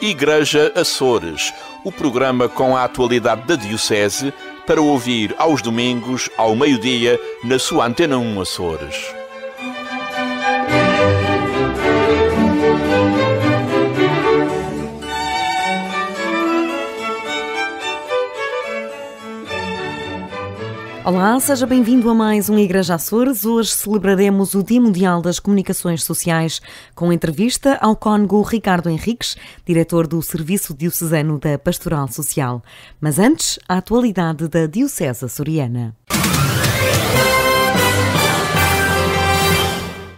Igreja Açores, o programa com a atualidade da Diocese para ouvir aos domingos, ao meio-dia, na sua Antena 1 Açores. Olá, seja bem-vindo a mais um Igreja Açores. Hoje celebraremos o Dia Mundial das Comunicações Sociais com entrevista ao cônego Ricardo Henriques, diretor do Serviço Diocesano da Pastoral Social. Mas antes, a atualidade da Diocese Açoriana.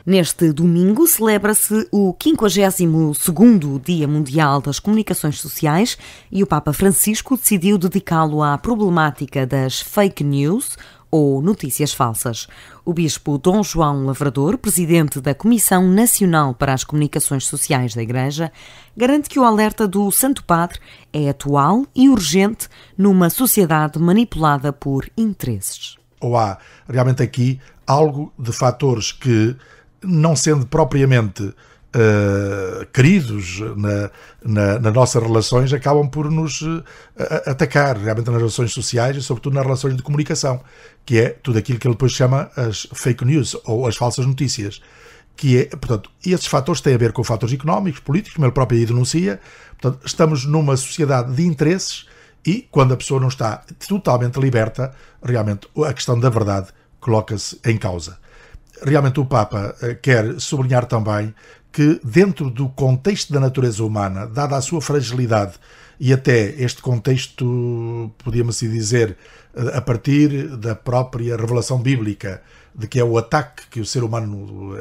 Neste domingo celebra-se o 52º Dia Mundial das Comunicações Sociais e o Papa Francisco decidiu dedicá-lo à problemática das fake news ou notícias falsas. O bispo Dom João Lavrador, presidente da Comissão Nacional para as Comunicações Sociais da Igreja, garante que o alerta do Santo Padre é atual e urgente numa sociedade manipulada por interesses. Ou há realmente aqui algo de fatores que, não sendo propriamente queridos nas nossas relações, acabam por nos atacar realmente nas relações sociais e sobretudo nas relações de comunicação, que é tudo aquilo que ele depois chama as fake news ou as falsas notícias. Que é, portanto, esses fatores têm a ver com fatores económicos, políticos, como ele próprio aí denuncia. Portanto, estamos numa sociedade de interesses e quando a pessoa não está totalmente liberta, realmente a questão da verdade coloca-se em causa. Realmente o Papa quer sublinhar também que dentro do contexto da natureza humana, dada a sua fragilidade e até este contexto, podíamos dizer, a partir da própria revelação bíblica, de que é o ataque que o ser humano,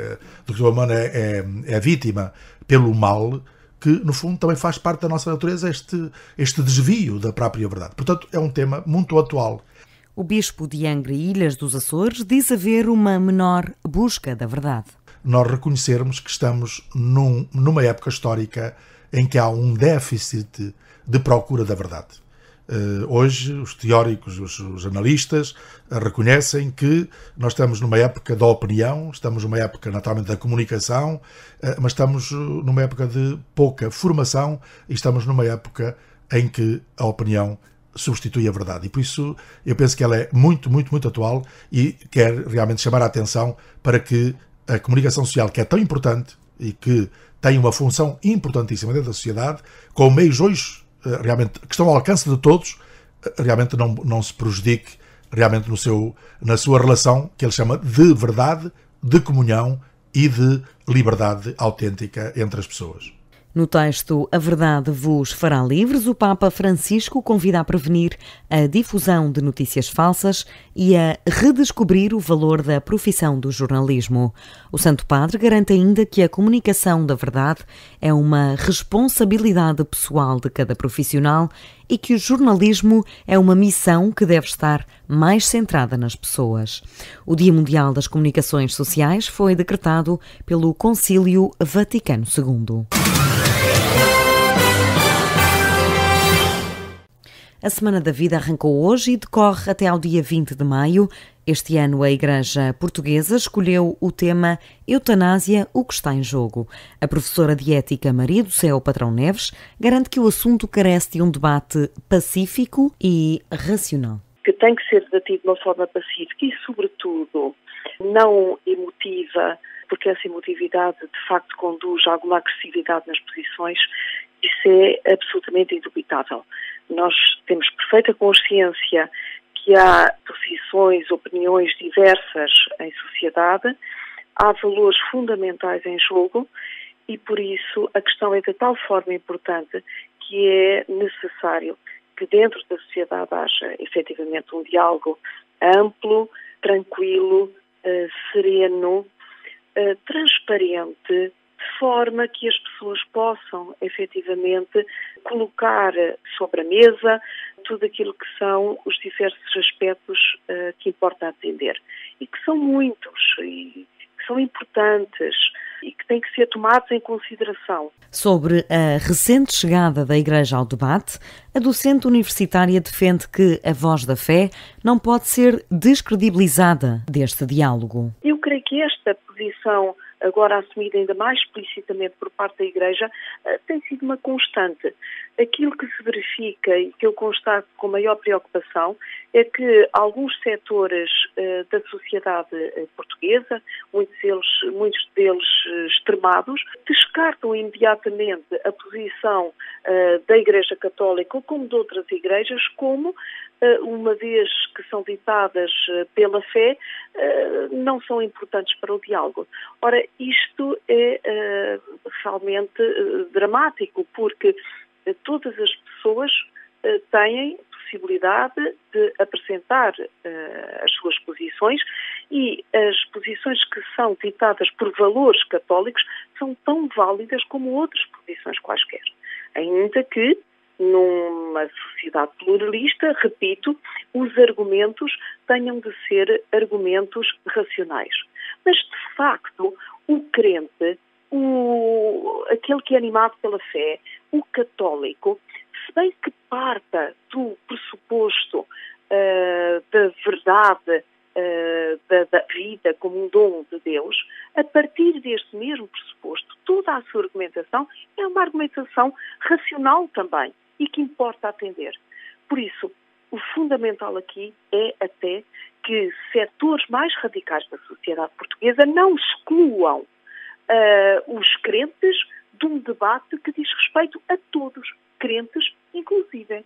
do que o humano é vítima pelo mal, que no fundo também faz parte da nossa natureza este desvio da própria verdade. Portanto, é um tema muito atual. O bispo de Angra e Ilhas dos Açores diz haver uma menor busca da verdade. Nós reconhecermos que estamos numa época histórica em que há um déficit de procura da verdade. Hoje, os teóricos, os analistas, reconhecem que nós estamos numa época da opinião, estamos numa época naturalmente da comunicação, mas estamos numa época de pouca formação e estamos numa época em que a opinião substitui a verdade. E por isso eu penso que ela é muito, muito, muito atual e quer realmente chamar a atenção para que a comunicação social, que é tão importante e que tem uma função importantíssima dentro da sociedade, com meios hoje realmente que estão ao alcance de todos, realmente não se prejudique realmente na sua relação, que ele chama de verdade, de comunhão e de liberdade autêntica entre as pessoas. No texto A Verdade vos fará livres, o Papa Francisco convida a prevenir a difusão de notícias falsas e a redescobrir o valor da profissão do jornalismo. O Santo Padre garante ainda que a comunicação da verdade é uma responsabilidade pessoal de cada profissional e que o jornalismo é uma missão que deve estar mais centrada nas pessoas. O Dia Mundial das Comunicações Sociais foi decretado pelo Concílio Vaticano II. A Semana da Vida arrancou hoje e decorre até ao dia 20 de maio. Este ano a Igreja Portuguesa escolheu o tema Eutanásia, o que está em jogo. A professora de Ética Maria do Céu Patrão Neves garante que o assunto carece de um debate pacífico e racional. Que tem que ser debatido de uma forma pacífica e, sobretudo, não emotiva, porque essa emotividade de facto conduz a alguma agressividade nas posições. Isso é absolutamente indubitável. Nós temos perfeita consciência que há posições, opiniões diversas em sociedade, há valores fundamentais em jogo e, por isso, a questão é de tal forma importante que é necessário que dentro da sociedade haja efetivamente um diálogo amplo, tranquilo, sereno, transparente, de forma que as pessoas possam efetivamente colocar sobre a mesa tudo aquilo que são os diversos aspectos que importa atender e que são muitos e que são importantes e que têm que ser tomados em consideração. Sobre a recente chegada da Igreja ao debate, a docente universitária defende que a voz da fé não pode ser descredibilizada deste diálogo. Eu creio que esta posição agora assumida ainda mais explicitamente por parte da Igreja, tem sido uma constante. Aquilo que se verifica e que eu constato com maior preocupação é que alguns setores da sociedade portuguesa, muitos deles extremados, descartam imediatamente a posição da Igreja Católica, como de outras igrejas, como, uma vez que são ditadas pela fé, não são importantes para o diálogo. Ora, isto é realmente dramático, porque todas as pessoas têm possibilidade de apresentar as suas posições, e as posições que são ditadas por valores católicos são tão válidas como outras posições quaisquer. Ainda que, numa sociedade pluralista, repito, os argumentos tenham de ser argumentos racionais. Mas, de facto, o crente, aquele que é animado pela fé, o católico, se bem que parta do pressuposto da verdade da vida como um dom de Deus, a partir deste mesmo pressuposto, toda a sua argumentação é uma argumentação racional também e que importa atender. Por isso, o fundamental aqui é até que setores mais radicais da sociedade portuguesa não excluam os crentes de um debate que diz respeito a todos, crentes inclusive.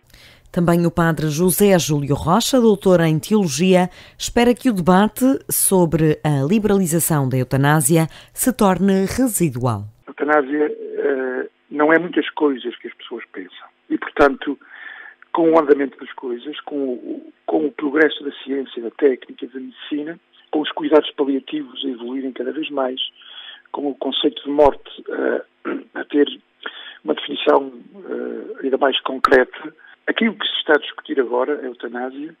Também o padre José Júlio Rocha, doutor em Teologia, espera que o debate sobre a liberalização da eutanásia se torne residual. A eutanásia não é muitas coisas que as pessoas pensam. E, portanto, com o andamento das coisas, com o progresso da ciência, da técnica, da medicina, com os cuidados paliativos a evoluírem cada vez mais, com o conceito de morte a ter uma definição ainda mais concreta, aquilo que se está a discutir agora, a eutanásia,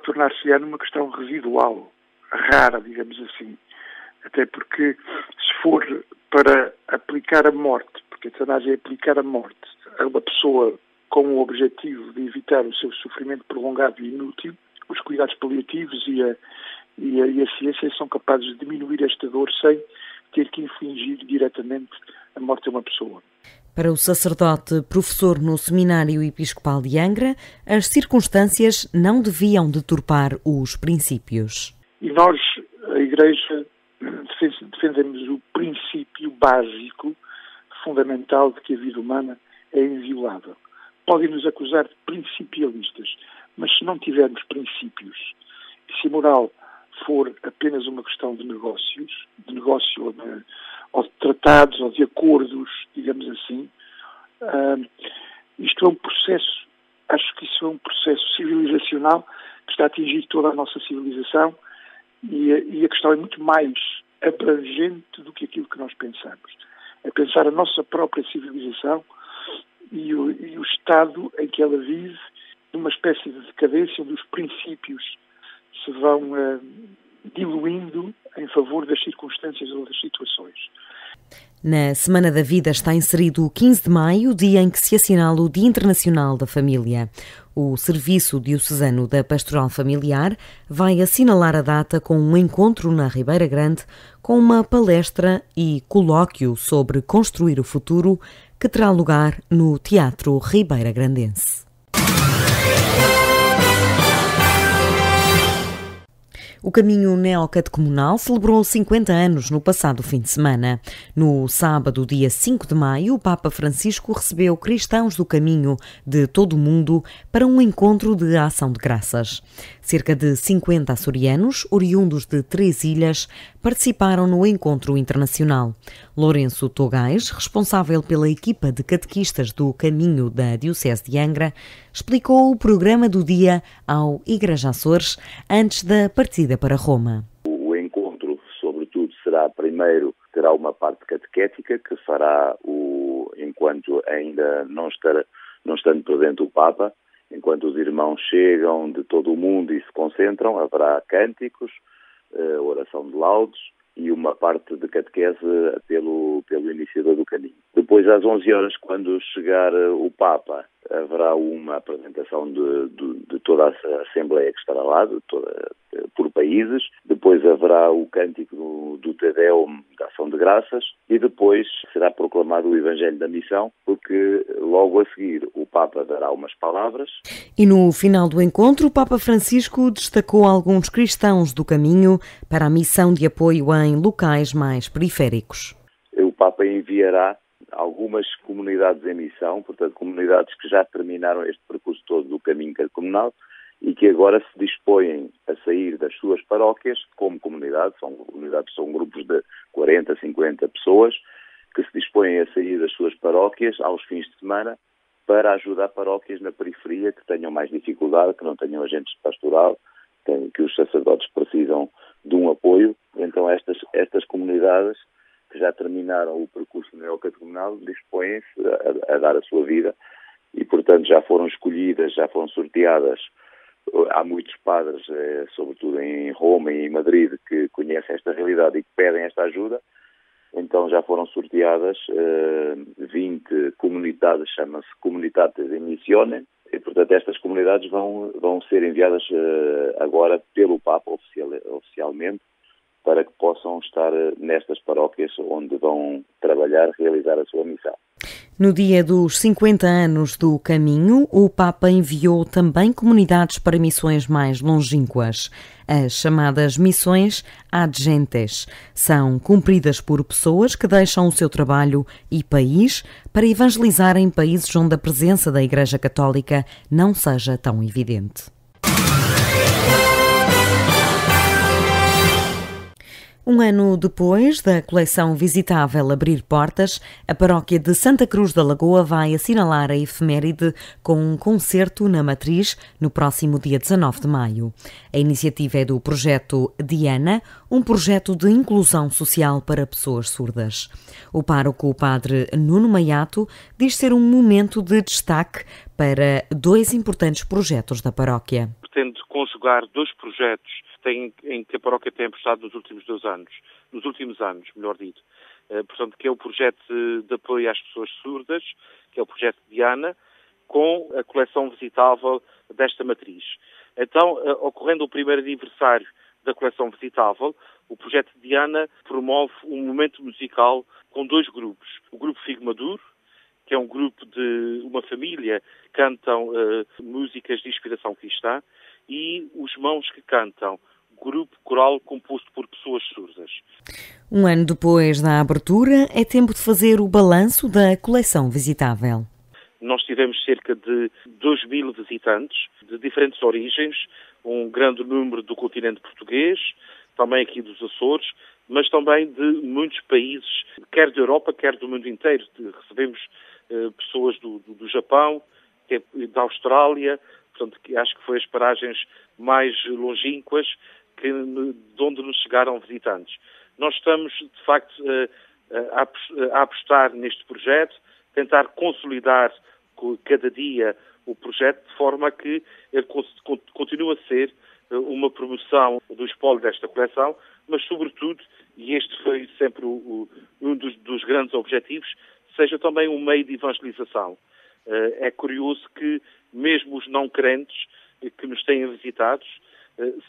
tornar-se-á numa questão residual, rara, digamos assim. Até porque, se for para aplicar a morte, porque a eutanásia é aplicar a morte a uma pessoa com o objetivo de evitar o seu sofrimento prolongado e inútil, os cuidados paliativos e a ciência são capazes de diminuir esta dor sem ter que infligir diretamente a morte a uma pessoa. Para o sacerdote professor no Seminário Episcopal de Angra, as circunstâncias não deviam deturpar os princípios. E nós, a Igreja, defendemos o princípio básico, fundamental, de que a vida humana é inviolável. Podem nos acusar de principialistas, mas se não tivermos princípios, se a moral for apenas uma questão de negócio ou de tratados ou de acordos, digamos assim, isto é um processo, acho que isso é um processo civilizacional que está a atingir toda a nossa civilização e a questão é muito mais abrangente do que aquilo que nós pensamos. É pensar a nossa própria civilização e o estado em que ela vive, numa espécie de decadência onde os princípios se vão diluindo em favor das circunstâncias ou das situações. Na Semana da Vida está inserido o 15 de maio, dia em que se assinala o Dia Internacional da Família. O Serviço Diocesano da Pastoral Familiar vai assinalar a data com um encontro na Ribeira Grande com uma palestra e colóquio sobre construir o futuro que terá lugar no Teatro Ribeira Grandense. O Caminho Neocatecumenal celebrou 50 anos no passado fim de semana. No sábado, dia 5 de maio, o Papa Francisco recebeu cristãos do caminho de todo o mundo para um encontro de ação de graças. Cerca de 50 açorianos, oriundos de 3 ilhas, participaram no encontro internacional. Lourenço Togais, responsável pela equipa de catequistas do Caminho da Diocese de Angra, explicou o programa do dia ao Igreja Açores antes da partida para Roma. O encontro, sobretudo, terá uma parte catequética que fará enquanto ainda não estando presente o Papa, enquanto os irmãos chegam de todo o mundo e se concentram, haverá cânticos, oração de laudes e uma parte de catequese pelo iniciador do caminho. Depois, às 11 horas, quando chegar o Papa, haverá uma apresentação de toda a Assembleia que estará lá, por países. Depois haverá o cântico do Te Deum da ação de graças, e depois será proclamado o Evangelho da Missão, porque logo a seguir o Papa dará umas palavras. E no final do encontro, o Papa Francisco destacou alguns cristãos do caminho para a missão de apoio em locais mais periféricos. O Papa enviará algumas comunidades em missão, portanto, comunidades que já terminaram este percurso todo do caminho catecumenal e que agora se dispõem a sair das suas paróquias como comunidade. São grupos de 40, 50 pessoas que se dispõem a sair das suas paróquias aos fins de semana para ajudar paróquias na periferia que tenham mais dificuldade, que não tenham agentes de pastoral, que os sacerdotes precisam de um apoio. Então estas comunidades que já terminaram o percurso neocatecumenal dispõem-se a dar a sua vida e, portanto, já foram escolhidas, já foram sorteadas. Há muitos padres, sobretudo em Roma e em Madrid, que conhecem esta realidade e que pedem esta ajuda. Então já foram sorteadas 20 comunidades, chama-se Comunitates in Missione, e, portanto, estas comunidades vão ser enviadas agora pelo Papa oficialmente, para que possam estar nestas paróquias onde vão trabalhar, realizar a sua missão. No dia dos 50 anos do caminho, o Papa enviou também comunidades para missões mais longínquas. As chamadas missões ad gentes são cumpridas por pessoas que deixam o seu trabalho e país para evangelizar em países onde a presença da Igreja Católica não seja tão evidente. Um ano depois da coleção visitável abrir portas, a paróquia de Santa Cruz da Lagoa vai assinalar a efeméride com um concerto na Matriz no próximo dia 19 de maio. A iniciativa é do projeto Diana, um projeto de inclusão social para pessoas surdas. O pároco, o padre Nuno Maiato, diz ser um momento de destaque para dois importantes projetos da paróquia. Pretendo conjugar dois projetos em que a paróquia tem apostado nos últimos anos, melhor dito. Portanto, que é o projeto de apoio às pessoas surdas, que é o projeto Diana, com a coleção visitável desta matriz. Então, ocorrendo o primeiro aniversário da coleção visitável, o projeto Diana promove um momento musical com dois grupos. O grupo Figo Maduro, que é um grupo de uma família que cantam músicas de inspiração cristã, e os Mãos que Cantam, grupo coral composto por pessoas surdas. Um ano depois da abertura, é tempo de fazer o balanço da coleção visitável. Nós tivemos cerca de 2.000 visitantes de diferentes origens, um grande número do continente português, também aqui dos Açores, mas também de muitos países, quer da Europa, quer do mundo inteiro. Recebemos pessoas do Japão, da Austrália, portanto, acho que foi as paragens mais longínquas de onde nos chegaram visitantes. Nós estamos, de facto, a apostar neste projeto, tentar consolidar cada dia o projeto, de forma a que ele continue a ser uma promoção do espólio desta coleção, mas, sobretudo, e este foi sempre um dos grandes objetivos, seja também um meio de evangelização. É curioso que mesmo os não crentes que nos têm visitados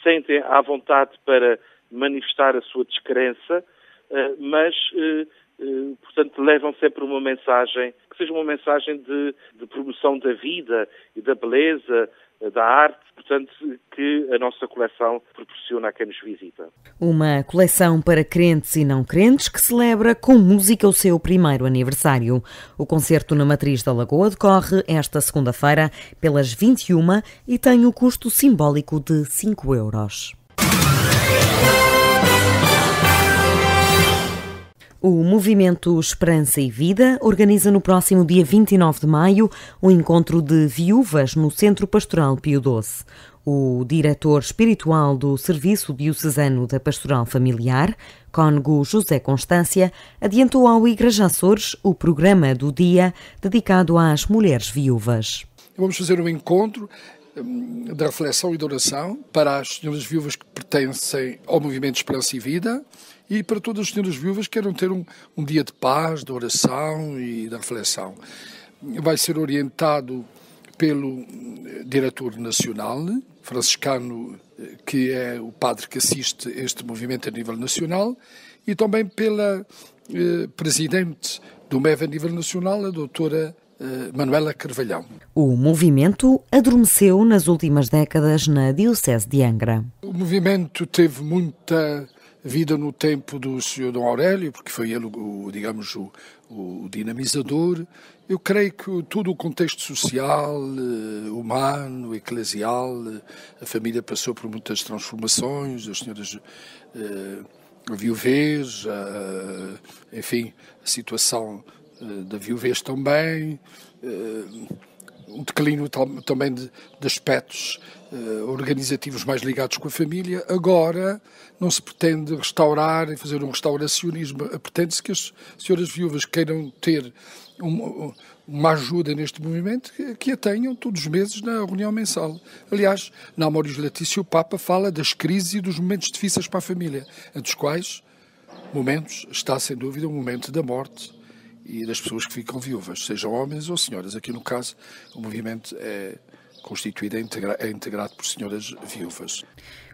sentem à vontade para manifestar a sua descrença, mas, portanto, levam sempre uma mensagem, que seja uma mensagem de promoção da vida e da beleza, da arte, portanto, que a nossa coleção proporciona a quem nos visita. Uma coleção para crentes e não crentes que celebra com música o seu primeiro aniversário. O concerto na Matriz da Lagoa decorre esta segunda-feira pelas 21 e tem o custo simbólico de 5 euros. O Movimento Esperança e Vida organiza no próximo dia 29 de maio um encontro de viúvas no Centro Pastoral Pio XII. O diretor espiritual do Serviço Diocesano da Pastoral Familiar, cônego José Constância, adiantou ao Igreja Açores o programa do dia dedicado às mulheres viúvas. Vamos fazer um encontro de reflexão e de oração para as senhoras viúvas que pertencem ao Movimento Esperança e Vida e para todas as senhoras viúvas que queiram ter um dia de paz, de oração e de reflexão. Vai ser orientado pelo diretor nacional, franciscano que é o padre que assiste este movimento a nível nacional, e também pela presidente do MEV a nível nacional, a doutora Manuela Carvalhão. O movimento adormeceu nas últimas décadas na Diocese de Angra. O movimento teve muita vida no tempo do Sr. Dom Aurélio, porque foi ele, o dinamizador. Eu creio que todo o contexto social, humano, eclesial, a família passou por muitas transformações, as senhoras a viuvez, enfim, a situação da viuvez também, um declínio também de aspectos organizativos mais ligados com a família. Agora não se pretende restaurar e fazer um restauracionismo. Pretende-se que as senhoras viúvas queiram ter uma ajuda neste movimento, que a tenham todos os meses na reunião mensal. Aliás, na Amoris Laetitia, o Papa fala das crises e dos momentos difíceis para a família, entre os quais momentos está, sem dúvida, o momento da morte e das pessoas que ficam viúvas, sejam homens ou senhoras. Aqui, no caso, o movimento é constituído, é integrado por senhoras viúvas.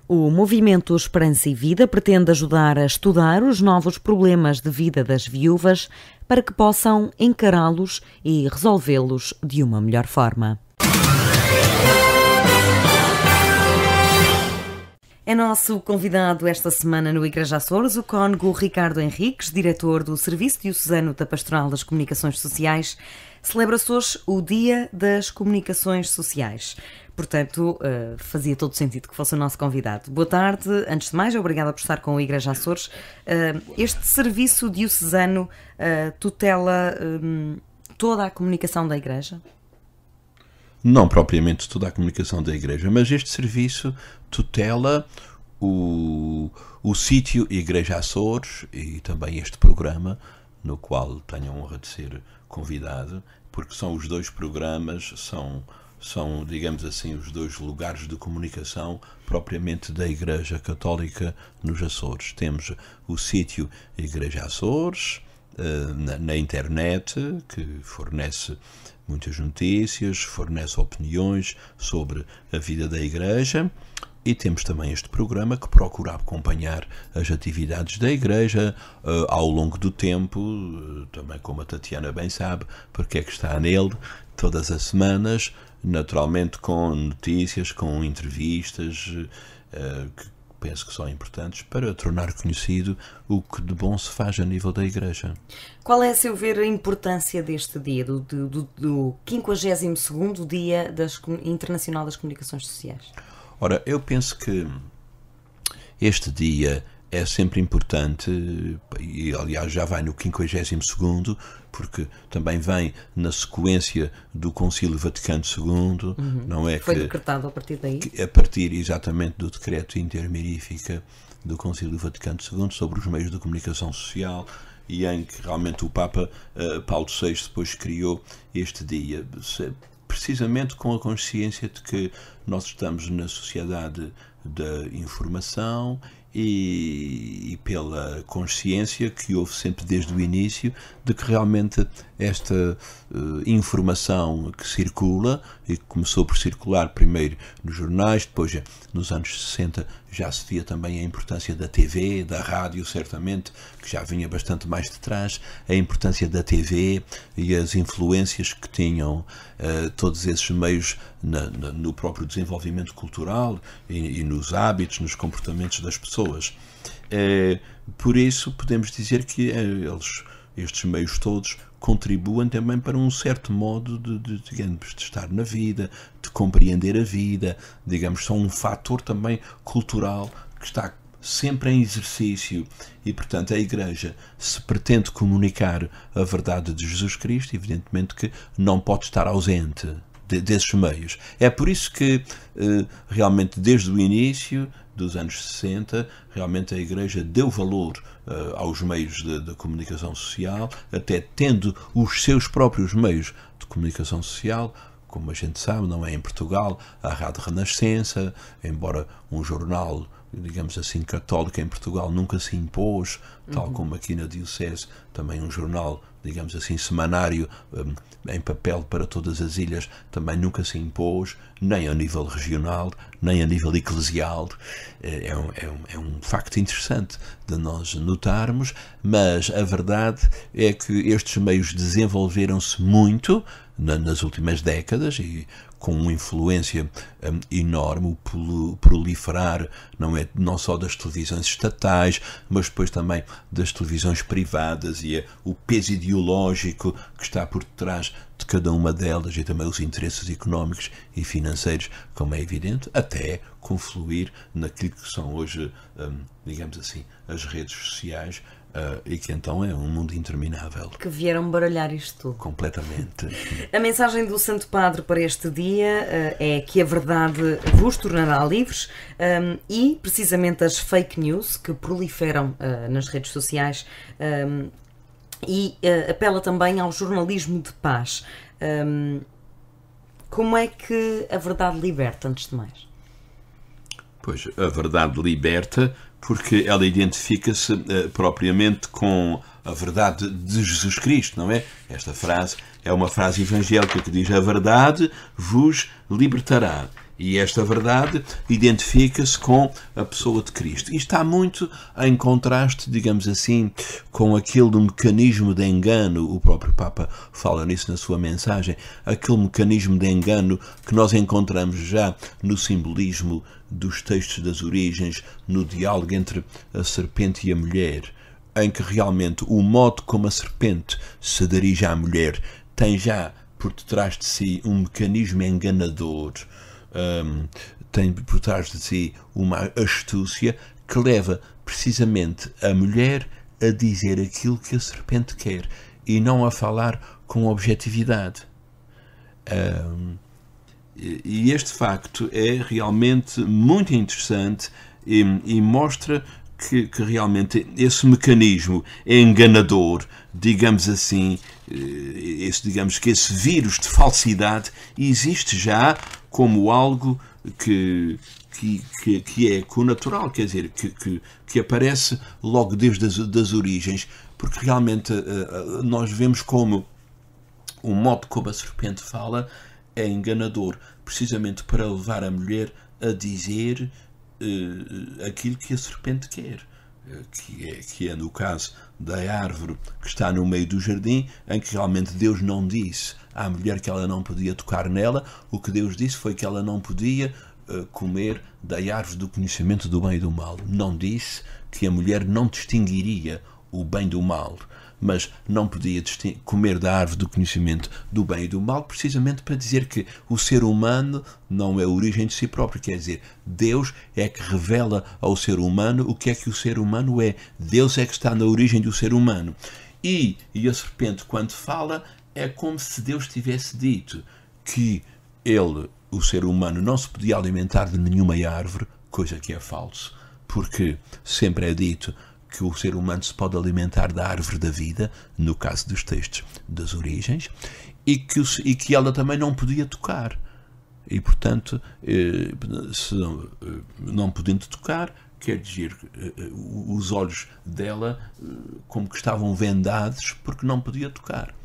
O movimento Esperança e Vida pretende ajudar a estudar os novos problemas de vida das viúvas para que possam encará-los e resolvê-los de uma melhor forma. É nosso convidado esta semana no Igreja Açores o cônego Ricardo Henriques, diretor do Serviço Diocesano da Pastoral das Comunicações Sociais. Celebra-se hoje o Dia das Comunicações Sociais. Portanto, fazia todo sentido que fosse o nosso convidado. Boa tarde. Antes de mais, obrigada por estar com o Igreja Açores. Este serviço diocesano tutela toda a comunicação da Igreja? Não propriamente toda a comunicação da Igreja, mas este serviço tutela o sítio Igreja Açores e também este programa, no qual tenho a honra de ser convidado, porque são os dois programas, são, digamos assim, os dois lugares de comunicação propriamente da Igreja Católica nos Açores. Temos o sítio Igreja Açores, na internet, que fornece muitas notícias, fornece opiniões sobre a vida da Igreja, e temos também este programa que procura acompanhar as atividades da Igreja ao longo do tempo, também como a Tatiana bem sabe, porque é que está nele todas as semanas, naturalmente com notícias, com entrevistas, que penso que são importantes para tornar conhecido o que de bom se faz a nível da Igreja. Qual é, a seu ver, a importância deste dia, do 52º Dia Internacional das Comunicações Sociais? Ora, eu penso que este dia é sempre importante, e aliás já vai no 52º, porque também vem na sequência do Concílio Vaticano II, não é? Foi decretado a partir daí? A partir exatamente do decreto intermirifica do Concílio Vaticano II sobre os meios de comunicação social, e em que realmente o Papa Paulo VI depois criou este dia, precisamente com a consciência de que nós estamos na sociedade da informação e pela consciência que houve sempre desde o início de que realmente esta informação que circula, e que começou por circular primeiro nos jornais, depois nos anos 60 já se via também a importância da TV, da rádio, certamente, que já vinha bastante mais de trás, a importância da TV e as influências que tinham todos esses meios no próprio desenvolvimento cultural e nos hábitos, nos comportamentos das pessoas. Por isso podemos dizer que estes meios todos contribuem também para um certo modo de estar na vida, de compreender a vida, digamos, são um fator também cultural que está sempre em exercício, e portanto a Igreja, se pretende comunicar a verdade de Jesus Cristo, evidentemente que não pode estar ausente desses meios. É por isso que realmente desde o início dos anos 60, realmente a Igreja deu valor aos meios de comunicação social, até tendo os seus próprios meios de comunicação social. Como a gente sabe, não é, em Portugal, a Rádio Renascença, embora um jornal digamos assim, católica em Portugal nunca se impôs, tal como aqui na Diocese, também um jornal, digamos assim, semanário, em papel para todas as ilhas, também nunca se impôs, nem a nível regional, nem a nível eclesial. É um facto interessante de nós notarmos, mas a verdade é que estes meios desenvolveram-se muito nas últimas décadas e com uma influência enorme, o proliferar não só das televisões estatais, mas depois também das televisões privadas e o peso ideológico que está por detrás de cada uma delas e também os interesses económicos e financeiros, como é evidente, até confluir naquilo que são hoje, digamos assim, as redes sociais, e que então é um mundo interminável. Que vieram baralhar isto tudo. Completamente. A mensagem do Santo Padre para este dia é que a verdade vos tornará livres, e precisamente as fake news que proliferam nas redes sociais, e apela também ao jornalismo de paz. Como é que a verdade liberta, antes de mais? Pois, a verdade liberta porque ela identifica-se propriamente com a verdade de Jesus Cristo, não é? Esta frase é uma frase evangélica que diz: a verdade vos libertará. E esta verdade identifica-se com a pessoa de Cristo. E está muito em contraste, digamos assim, com aquele mecanismo de engano, o próprio Papa fala nisso na sua mensagem, aquele mecanismo de engano que nós encontramos já no simbolismo dos textos das origens, no diálogo entre a serpente e a mulher, em que realmente o modo como a serpente se dirige à mulher tem já por detrás de si um mecanismo enganador, tem por trás de si uma astúcia que leva precisamente a mulher a dizer aquilo que a serpente quer e não a falar com objetividade. E este facto é realmente muito interessante e mostra que realmente esse mecanismo é enganador, digamos assim, digamos que esse vírus de falsidade existe já como algo que é connatural, quer dizer, que aparece logo desde as origens, porque realmente nós vemos como o modo como a serpente fala é enganador, precisamente para levar a mulher a dizer aquilo que a serpente quer, que é no caso da árvore que está no meio do jardim, em que realmente Deus não disse à mulher que ela não podia tocar nela. O que Deus disse foi que ela não podia comer da árvore do conhecimento do bem e do mal. Não disse que a mulher não distinguiria o bem do mal, mas não podia comer da árvore do conhecimento do bem e do mal, precisamente para dizer que o ser humano não é a origem de si próprio, quer dizer, Deus é que revela ao ser humano o que é que o ser humano é. Deus é que está na origem do ser humano. E a serpente, quando fala, é como se Deus tivesse dito que ele, o ser humano, não se podia alimentar de nenhuma árvore, coisa que é falso, porque sempre é dito que o ser humano se pode alimentar da árvore da vida, no caso dos textos das origens, e que ela também não podia tocar. E, portanto, se não podendo tocar, quer dizer, os olhos dela como que estavam vendados porque não podia tocar.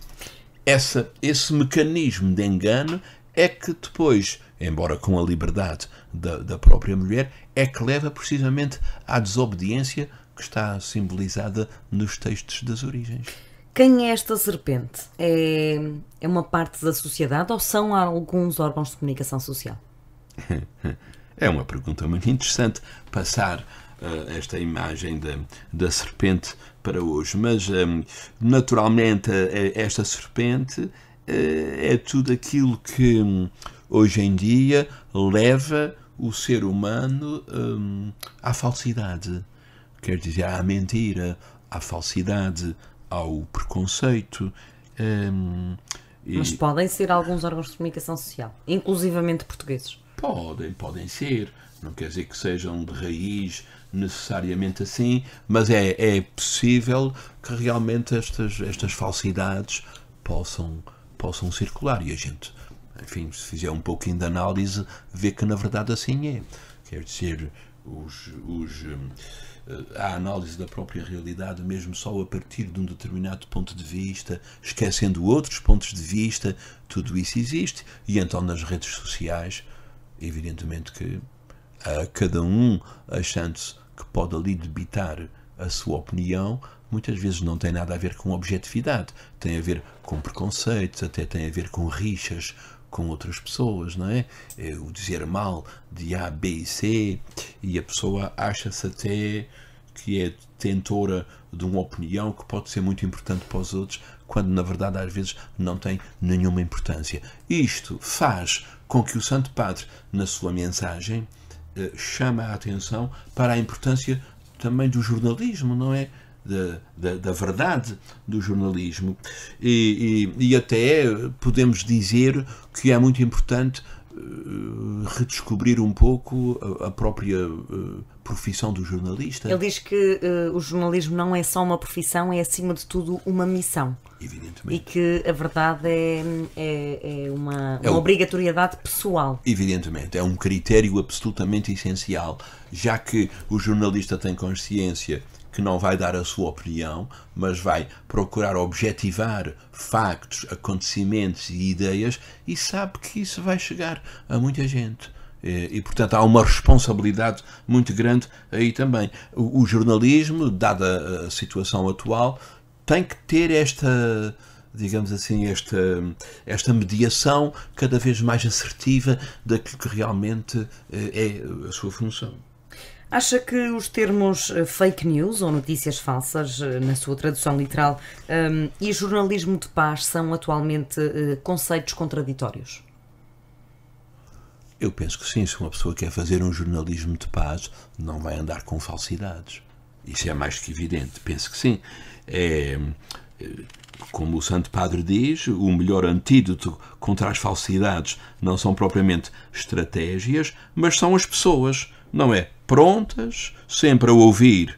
Esse mecanismo de engano é que depois, embora com a liberdade da própria mulher, é que leva precisamente à desobediência que está simbolizada nos textos das origens. Quem é esta serpente? É uma parte da sociedade ou são alguns órgãos de comunicação social? É uma pergunta muito interessante passar esta imagem da serpente para hoje, mas naturalmente esta serpente é tudo aquilo que hoje em dia leva o ser humano à falsidade. Quer dizer, à mentira, à falsidade, ao preconceito. Mas podem ser alguns órgãos de comunicação social, inclusivamente portugueses? Podem ser. Não quer dizer que sejam de raiz necessariamente assim, mas é possível que realmente estas falsidades possam circular. E a gente, enfim, se fizer um pouquinho de análise, vê que na verdade assim é. Quer dizer, a análise da própria realidade, mesmo só a partir de um determinado ponto de vista, esquecendo outros pontos de vista, tudo isso existe. E então nas redes sociais, evidentemente que cada um achando-se que pode ali debitar a sua opinião, muitas vezes não tem nada a ver com objetividade, tem a ver com preconceitos, até tem a ver com rixas com outras pessoas, não é? O dizer mal de A, B e C, e a pessoa acha-se até que é detentora de uma opinião que pode ser muito importante para os outros, quando na verdade às vezes não tem nenhuma importância. Isto faz com que o Santo Padre, na sua mensagem, chama a atenção para a importância também do jornalismo, não é? Da verdade do jornalismo. E até podemos dizer que é muito importante redescobrir um pouco a própria profissão do jornalista. Ele diz que o jornalismo não é só uma profissão, é acima de tudo uma missão. Evidentemente. E que a verdade é uma obrigatoriedade pessoal. Evidentemente, é um critério absolutamente essencial, já que o jornalista tem consciência que não vai dar a sua opinião, mas vai procurar objetivar factos, acontecimentos e ideias, e sabe que isso vai chegar a muita gente. E, portanto, há uma responsabilidade muito grande aí também. O jornalismo, dada a situação atual, tem que ter esta, digamos assim, esta mediação cada vez mais assertiva daquilo que realmente é a sua função. Acha que os termos fake news ou notícias falsas, na sua tradução literal, e jornalismo de paz são atualmente conceitos contraditórios? Eu penso que sim. Se uma pessoa quer fazer um jornalismo de paz, não vai andar com falsidades. Isso é mais que evidente. Penso que sim. Como o Santo Padre diz, o melhor antídoto contra as falsidades não são propriamente estratégias, mas são as pessoas, não é? Prontas, sempre a ouvir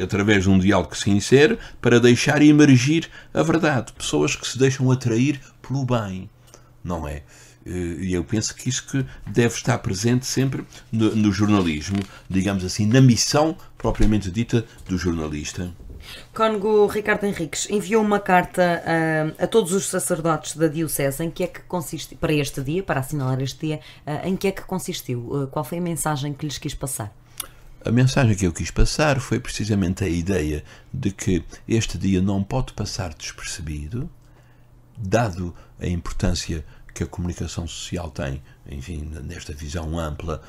através de um diálogo sincero para deixar emergir a verdade. Pessoas que se deixam atrair pelo bem, não é? E eu penso que isso que deve estar presente sempre no jornalismo, digamos assim, na missão propriamente dita do jornalista. Cônego Ricardo Henriques enviou uma carta a todos os sacerdotes da Diocese. Em que é que consiste, para este dia, para assinalar este dia, em que é que consistiu? Qual foi a mensagem que lhes quis passar? A mensagem que eu quis passar foi precisamente a ideia de que este dia não pode passar despercebido, dado a importância que a comunicação social tem, enfim, nesta visão ampla,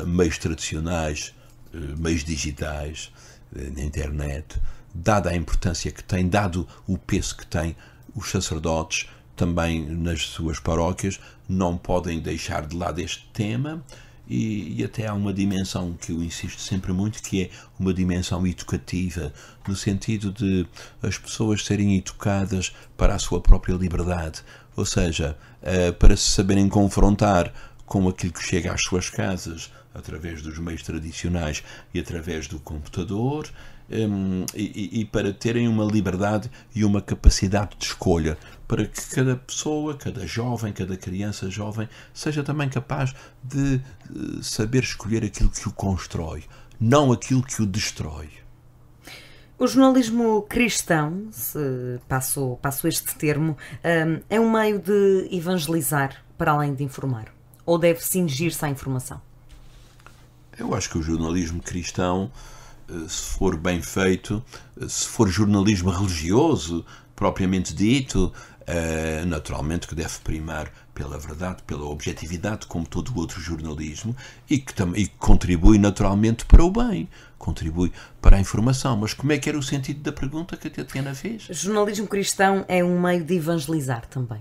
meios tradicionais, meios digitais, na internet, dada a importância que tem, dado o peso que tem, os sacerdotes também nas suas paróquias não podem deixar de lado este tema. E até há uma dimensão que eu insisto sempre muito, que é uma dimensão educativa, no sentido de as pessoas serem educadas para a sua própria liberdade, ou seja, para se saberem confrontar com aquilo que chega às suas casas através dos meios tradicionais e através do computador, e para terem uma liberdade e uma capacidade de escolha, para que cada pessoa, cada jovem, cada criança jovem seja também capaz de saber escolher aquilo que o constrói, não aquilo que o destrói. O jornalismo cristão, se passo este termo, é um meio de evangelizar para além de informar? Ou deve cingir-se à informação? Eu acho que o jornalismo cristão, se for bem feito, se for jornalismo religioso, propriamente dito, naturalmente que deve primar pela verdade, pela objetividade, como todo o outro jornalismo, e que contribui naturalmente para o bem, contribui para a informação. Mas como é que era o sentido da pergunta que a Tatiana fez? O jornalismo cristão é um meio de evangelizar também?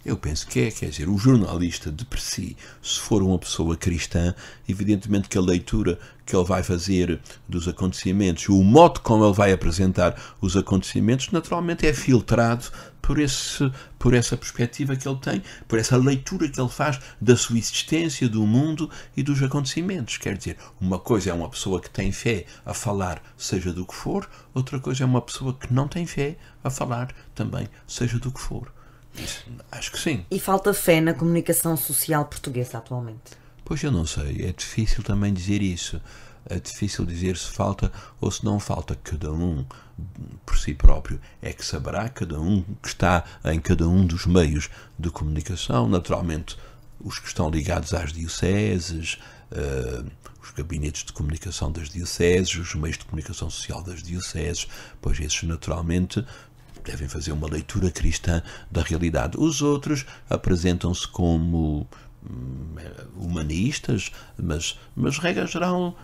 Eu penso que quer dizer, o jornalista de per si, se for uma pessoa cristã, evidentemente que a leitura que ele vai fazer dos acontecimentos, o modo como ele vai apresentar os acontecimentos, naturalmente é filtrado por essa perspectiva que ele tem, por essa leitura que ele faz da sua existência, do mundo e dos acontecimentos. Quer dizer, uma coisa é uma pessoa que tem fé a falar seja do que for, outra coisa é uma pessoa que não tem fé a falar também seja do que for. Isso, acho que sim. E falta fé na comunicação social portuguesa atualmente? Pois eu não sei, é difícil também dizer isso. É difícil dizer se falta ou se não falta. Cada um, por si próprio, é que saberá, cada um que está em cada um dos meios de comunicação, naturalmente os que estão ligados às dioceses, os gabinetes de comunicação das dioceses, os meios de comunicação social das dioceses, pois esses naturalmente devem fazer uma leitura cristã da realidade. Os outros apresentam-se como humanistas, mas regra geral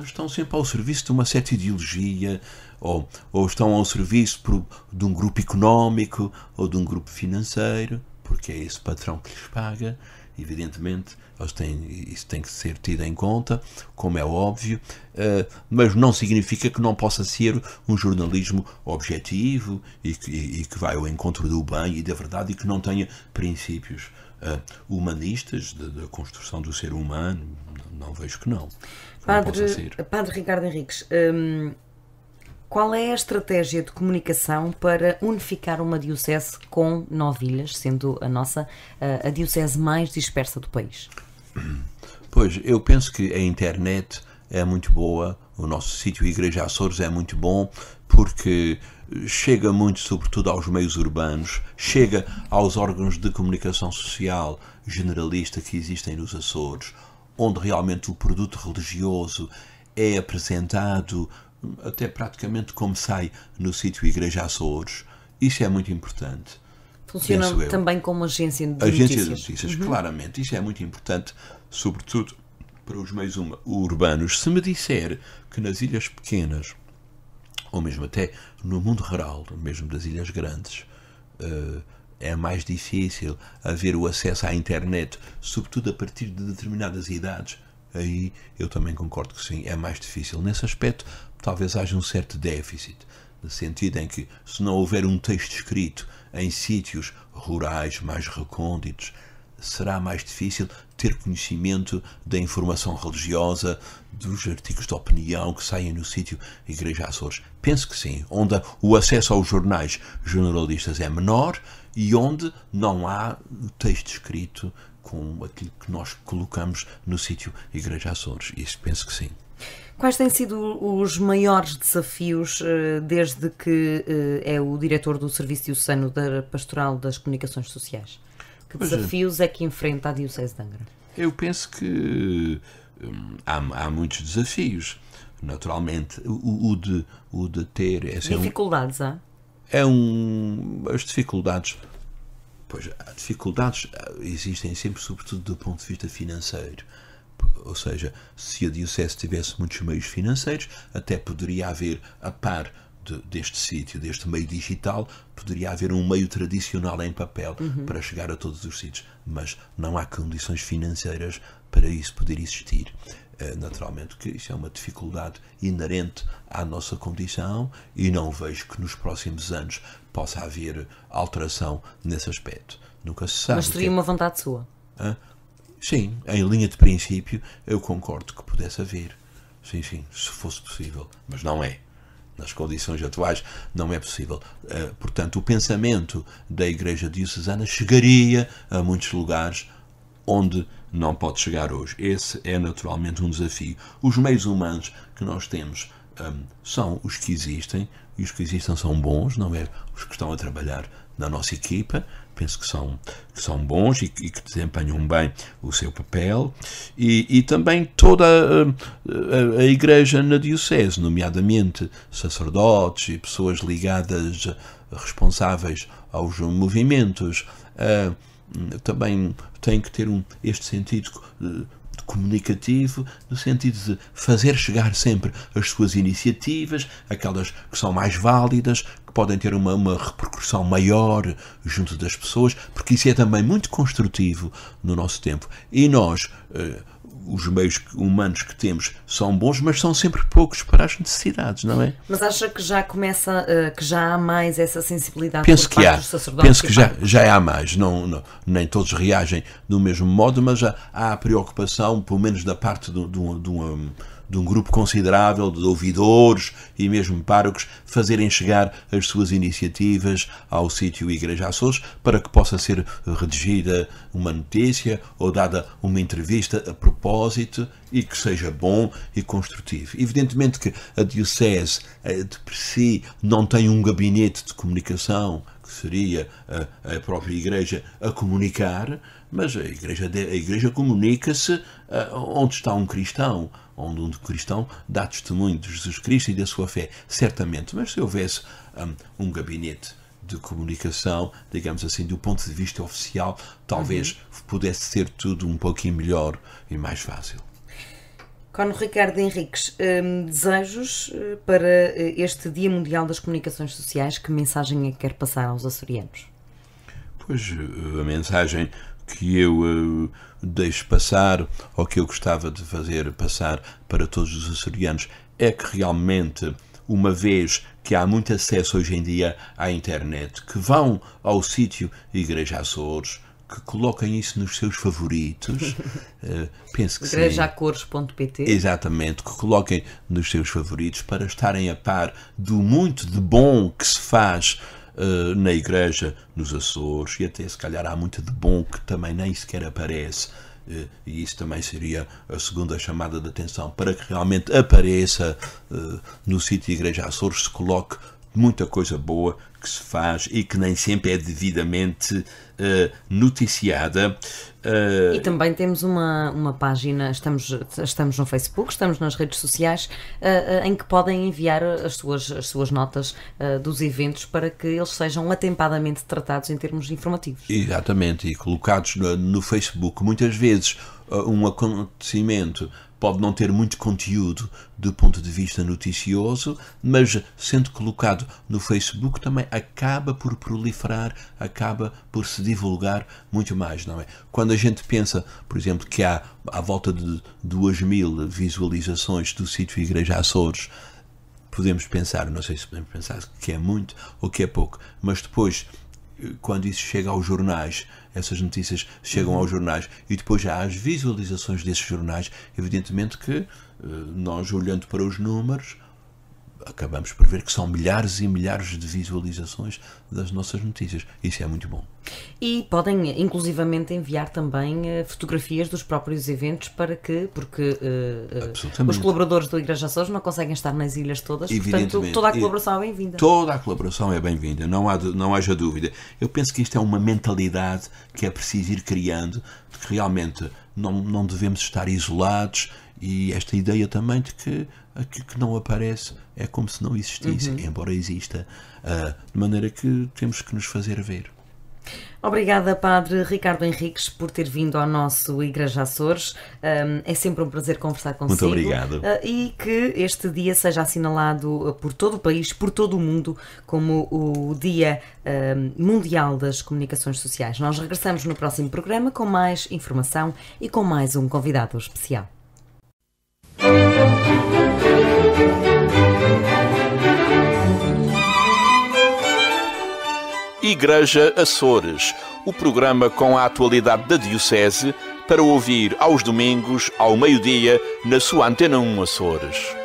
estão sempre ao serviço de uma certa ideologia, ou estão ao serviço de um grupo económico ou de um grupo financeiro, porque é esse patrão que lhes paga. Evidentemente, isso tem que ser tido em conta, como é óbvio, mas não significa que não possa ser um jornalismo objetivo e que vai ao encontro do bem e da verdade e que não tenha princípios humanistas da construção do ser humano. Não vejo que não possa ser. Padre Ricardo Henriques, qual é a estratégia de comunicação para unificar uma diocese com 9 ilhas, sendo a nossa a diocese mais dispersa do país? Pois, eu penso que a internet é muito boa, o nosso sítio Igreja Açores é muito bom, porque chega muito, sobretudo, aos meios urbanos, chega aos órgãos de comunicação social generalista que existem nos Açores, onde realmente o produto religioso é apresentado até praticamente como sai no sítio Igreja Açores. Isso é muito importante. Funciona também como agência de notícias. Agência de notícias, claramente. Isso é muito importante, sobretudo para os meios urbanos. Se me disser que nas ilhas pequenas, ou mesmo até no mundo rural, mesmo das ilhas grandes, é mais difícil haver o acesso à internet, sobretudo a partir de determinadas idades, aí eu também concordo que sim, é mais difícil. Nesse aspecto, talvez haja um certo déficit, no sentido em que, se não houver um texto escrito em sítios rurais mais recônditos, será mais difícil ter conhecimento da informação religiosa, dos artigos de opinião que saem no sítio Igreja Açores. Penso que sim, onde o acesso aos jornais generalistas é menor e onde não há texto escrito com aquilo que nós colocamos no sítio Igreja Açores. Isso penso que sim. Quais têm sido os maiores desafios desde que é o diretor do Serviço Diocesano da Pastoral das Comunicações Sociais? Que desafios é que enfrenta a Diocese de Angra? Eu penso que há muitos desafios. Naturalmente, o de ter... Dificuldades, há? As dificuldades... Pois, as dificuldades existem sempre, sobretudo do ponto de vista financeiro. Ou seja, se a Diocese tivesse muitos meios financeiros, até poderia haver, a par deste sítio, deste meio digital, poderia haver um meio tradicional em papel para chegar a todos os sítios. Mas não há condições financeiras para isso poder existir. Naturalmente que isso é uma dificuldade inerente à nossa condição e não vejo que nos próximos anos possa haver alteração nesse aspecto. Nunca se sabe. Mas seria uma vontade sua? Sim, em linha de princípio eu concordo que pudesse haver. Sim, se fosse possível, mas não é. Nas condições atuais não é possível. Portanto, o pensamento da Igreja Diocesana chegaria a muitos lugares onde não pode chegar hoje. Esse é naturalmente um desafio. Os meios humanos que nós temos são os que existem, e os que existem são bons, não é? Os que estão a trabalhar na nossa equipa, penso que são bons e que desempenham bem o seu papel, e também toda a Igreja na Diocese, nomeadamente sacerdotes e pessoas ligadas, responsáveis aos movimentos, também tem que ter este sentido comunicativo, no sentido de fazer chegar sempre as suas iniciativas, aquelas que são mais válidas, que podem ter uma repercussão maior junto das pessoas, porque isso é também muito construtivo no nosso tempo. E nós, os meios humanos que temos são bons, mas são sempre poucos para as necessidades, não é? Mas acha que já começa, que já há mais essa sensibilidade por parte dos sacerdotes? Penso que já há mais. Nem todos reagem do mesmo modo, mas já há a preocupação, pelo menos da parte de de um grupo considerável de ouvidores e mesmo párocos fazerem chegar as suas iniciativas ao sítio Igreja Açores para que possa ser redigida uma notícia ou dada uma entrevista a propósito e que seja bom e construtivo. Evidentemente que a Diocese de per si não tem um gabinete de comunicação, que seria a própria Igreja a comunicar, mas a Igreja comunica-se onde está um cristão, onde um cristão dá testemunho de Jesus Cristo e da sua fé, certamente. Mas se houvesse um gabinete de comunicação, digamos assim, do ponto de vista oficial, talvez pudesse ser tudo um pouquinho melhor e mais fácil. Cono Ricardo Henriques, desejos para este Dia Mundial das Comunicações Sociais, que mensagem é que quer passar aos açorianos? Pois, a mensagem que eu deixo passar, ou que eu gostava de fazer passar para todos os açorianos, é que realmente, uma vez que há muito acesso hoje em dia à internet, que vão ao sítio Igreja Açores, que coloquem isso nos seus favoritos. Penso que igrejaacores.pt. Exatamente, que coloquem nos seus favoritos para estarem a par do muito de bom que se faz na Igreja nos Açores, e até se calhar há muito de bom que também nem sequer aparece. E isso também seria a segunda chamada de atenção, para que realmente apareça no sítio Igreja Açores, se coloque muita coisa boa que se faz e que nem sempre é devidamente noticiada. E também temos uma página, estamos no Facebook, estamos nas redes sociais, em que podem enviar as suas notas dos eventos para que eles sejam atempadamente tratados em termos informativos. Exatamente, e colocados no Facebook. Muitas vezes um acontecimento pode não ter muito conteúdo do ponto de vista noticioso, mas sendo colocado no Facebook também acaba por proliferar, acaba por se divulgar muito mais, não é? Quando a gente pensa, por exemplo, que há à volta de 2.000 visualizações do sítio Igreja Açores, podemos pensar, não sei se podemos pensar que é muito ou que é pouco, mas depois, quando isso chega aos jornais, essas notícias chegam aos jornais e depois já há as visualizações desses jornais, evidentemente que nós, olhando para os números, acabamos por ver que são milhares e milhares de visualizações das nossas notícias. Isso é muito bom. E podem, inclusivamente, enviar também fotografias dos próprios eventos porque os colaboradores do Igreja Açores não conseguem estar nas ilhas todas, portanto, toda a colaboração é bem-vinda. Toda a colaboração é bem-vinda, não haja dúvida. Eu penso que isto é uma mentalidade que é preciso ir criando, de que realmente não devemos estar isolados, e esta ideia também de que aquilo que não aparece é como se não existisse, embora exista, de maneira que temos que nos fazer ver. Obrigada, Padre Ricardo Henriques, por ter vindo ao nosso Igreja Açores. É sempre um prazer conversar consigo. Muito obrigado. E que este dia seja assinalado por todo o país, por todo o mundo, como o Dia Mundial das Comunicações Sociais. Nós regressamos no próximo programa com mais informação e com mais um convidado especial. Igreja Açores, o programa com a atualidade da Diocese para ouvir aos domingos, ao meio-dia, na sua Antena 1 Açores.